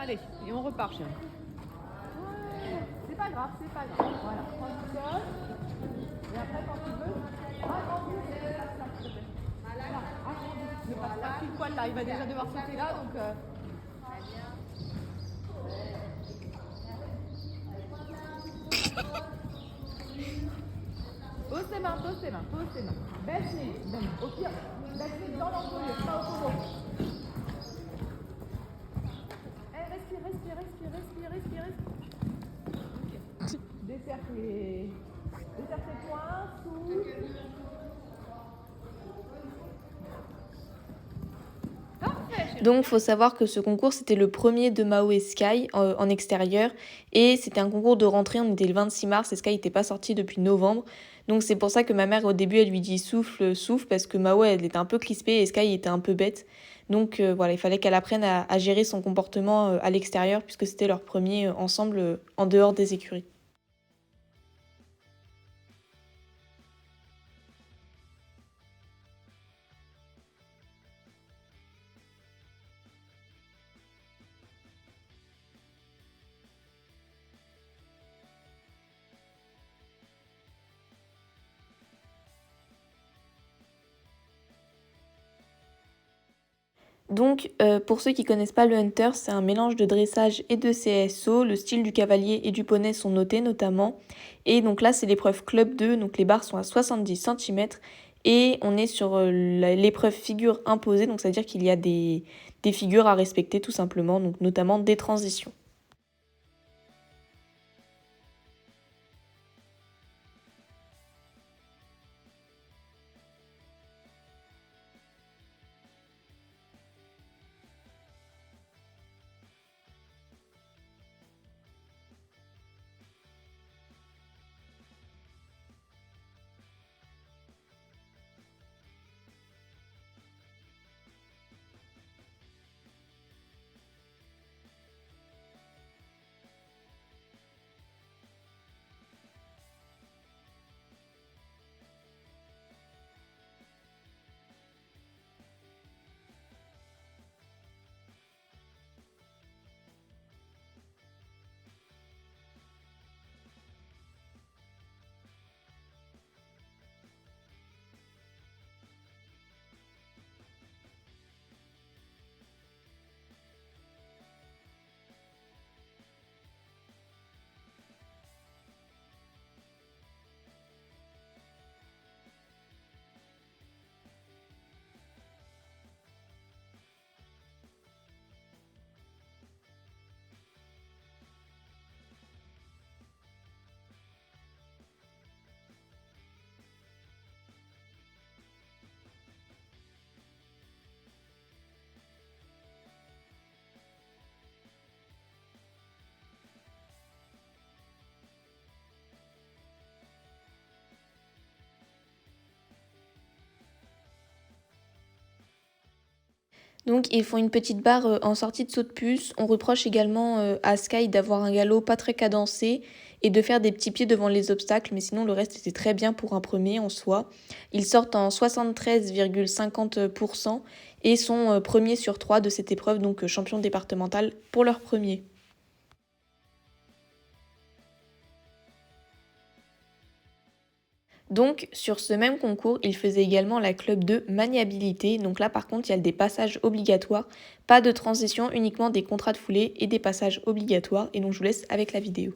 Allez, et on repart, chérie. Ouais, c'est pas grave, c'est pas grave. Voilà, prends le sol. Et après, quand tu veux, agrandis et passe là, s'il te plaît. Voilà, agrandis. Ne passe pas pile poil là, il va déjà devoir sauter là, donc... Pose tes mains, pose tes mains, pose tes mains. Baisse les mains. Au pire, baisse les dans l'encolure, pas au pommeau. Eh, respire, respire, respire, respire, respire, respire. Ok. Desserre tes poings, souffle. Parfait, chérie. Donc, il faut savoir que ce concours, c'était le premier de Mao et Sky en extérieur. Et c'était un concours de rentrée, on était le 26 mars et Sky n'était pas sorti depuis novembre. Donc, c'est pour ça que ma mère, au début, elle lui dit souffle, souffle, parce que Mao, elle était un peu crispée et Sky était un peu bête. Donc, voilà, il fallait qu'elle apprenne à gérer son comportement à l'extérieur, puisque c'était leur premier ensemble en dehors des écuries. Donc, pour ceux qui connaissent pas le hunter, c'est un mélange de dressage et de CSO. Le style du cavalier et du poney sont notés notamment. Et donc là, c'est l'épreuve Club 2, donc les barres sont à 70 cm. Et on est sur l'épreuve figure imposée, donc c'est-à-dire qu'il y a des figures à respecter tout simplement, donc notamment des transitions. Donc ils font une petite barre en sortie de saut de puce. On reproche également à Sky d'avoir un galop pas très cadencé et de faire des petits pieds devant les obstacles, mais sinon le reste était très bien pour un premier en soi. Ils sortent en 73,50% et sont premiers sur 3 de cette épreuve, donc champion départemental pour leur premier. Donc, sur ce même concours, il faisait également la club de maniabilité. Donc là, par contre, il y a des passages obligatoires, pas de transition, uniquement des contrats de foulée et des passages obligatoires. Et donc, je vous laisse avec la vidéo.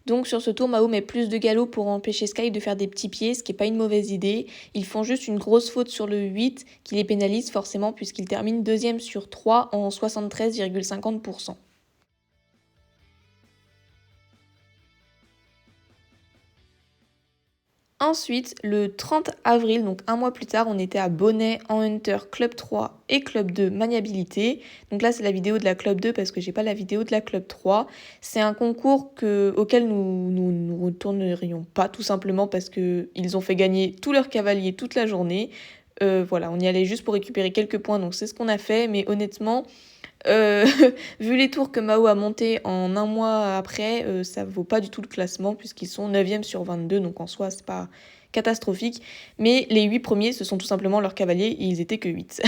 Donc sur ce tour, Mao met plus de galop pour empêcher Sky de faire des petits pieds, ce qui n'est pas une mauvaise idée. Ils font juste une grosse faute sur le 8 qui les pénalise forcément puisqu'ils terminent deuxième sur 3 en 73,50%. Ensuite, le 30 avril, donc un mois plus tard, on était à Bonnet en Hunter Club 3 et Club 2 Maniabilité. Donc là, c'est la vidéo de la Club 2 parce que j'ai pas la vidéo de la Club 3. C'est un concours auquel nous ne retournerions pas, tout simplement parce qu'ils ont fait gagner tous leurs cavaliers toute la journée. Voilà, on y allait juste pour récupérer quelques points, donc c'est ce qu'on a fait. Mais honnêtement, euh, vu les tours que Mao a montés en un mois après, ça vaut pas du tout le classement puisqu'ils sont 9e sur 22, donc en soi c'est pas catastrophique. Mais les 8 premiers, ce sont tout simplement leurs cavaliers et ils étaient que 8.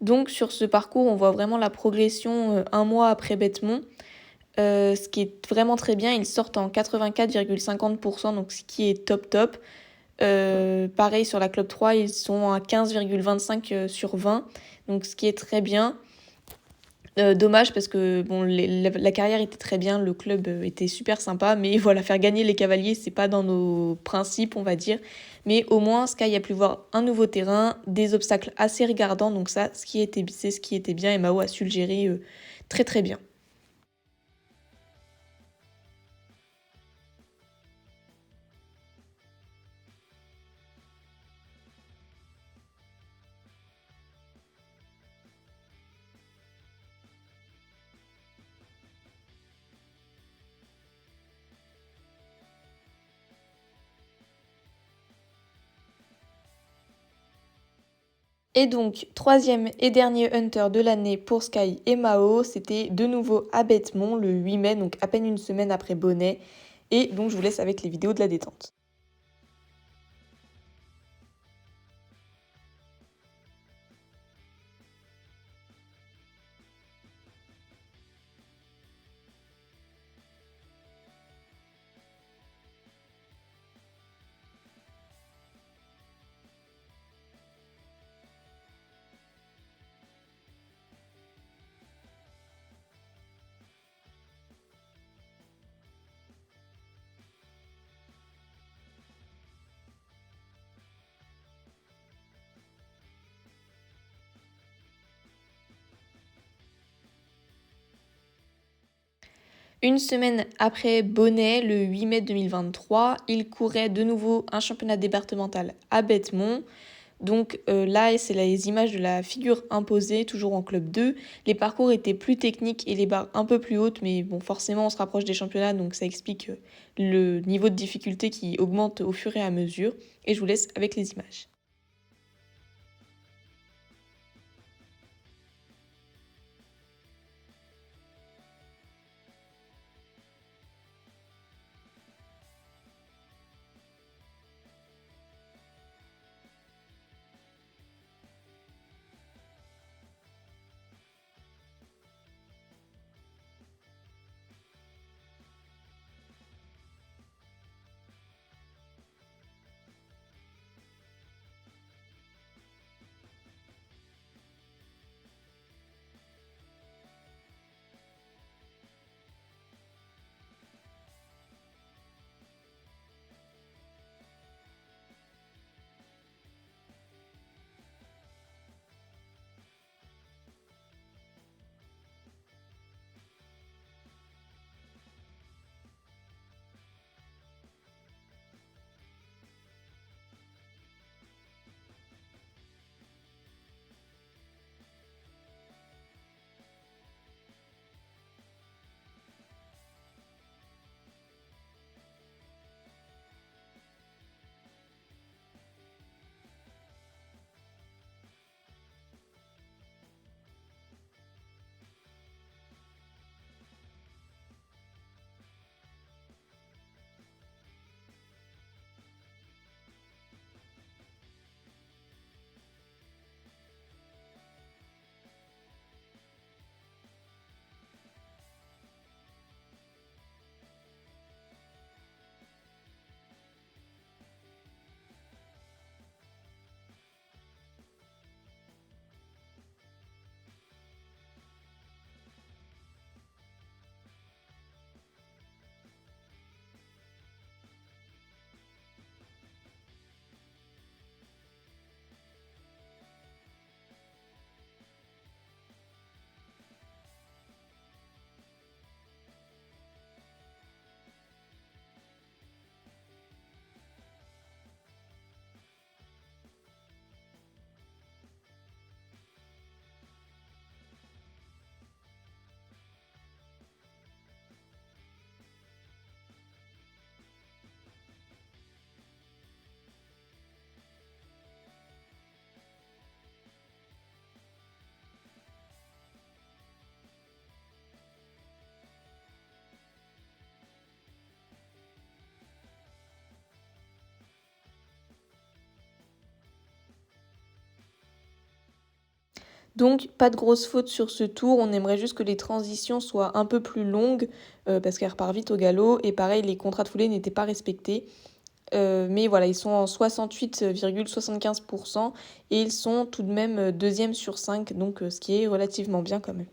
Donc sur ce parcours, on voit vraiment la progression un mois après Bêtemont. Ce qui est vraiment très bien, ils sortent en 84,50%, donc ce qui est top top. Pareil sur la Club 3, ils sont à 15,25 sur 20, donc ce qui est très bien. Dommage parce que bon, la carrière était très bien, le club était super sympa, mais voilà, faire gagner les cavaliers, c'est pas dans nos principes, on va dire. Mais au moins, Sky a pu voir un nouveau terrain, des obstacles assez regardants, donc ça, c'est ce qui était bien, et Mao a su le gérer très très bien. Et donc, troisième et dernier Hunter de l'année pour Sky et Mao, c'était de nouveau à Bêtemont le 8 mai, donc à peine une semaine après Bonnet. Et donc, je vous laisse avec les vidéos de la détente. Une semaine après Bonnet, le 8 mai 2023, il courait de nouveau un championnat départemental à Bêtemont. Donc là, c'est les images de la figure imposée, toujours en club 2. Les parcours étaient plus techniques et les barres un peu plus hautes, mais bon, forcément, on se rapproche des championnats, donc ça explique le niveau de difficulté qui augmente au fur et à mesure. Et je vous laisse avec les images. Donc pas de grosses fautes sur ce tour, on aimerait juste que les transitions soient un peu plus longues parce qu'elle repart vite au galop et pareil les contrats de foulée n'étaient pas respectés. Mais voilà, ils sont en 68,75% et ils sont tout de même deuxième sur 5, donc ce qui est relativement bien quand même.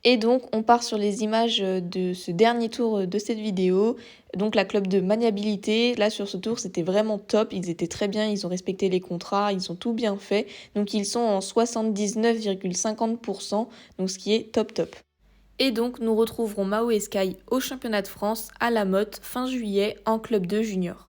Et donc, on part sur les images de ce dernier tour de cette vidéo. Donc, la club de maniabilité, là, sur ce tour, c'était vraiment top. Ils étaient très bien, ils ont respecté les contrats, ils ont tout bien fait. Donc, ils sont en 79,50%, donc ce qui est top top. Et donc, nous retrouverons Mao et Sky au championnat de France à La Motte fin juillet en club 2 junior.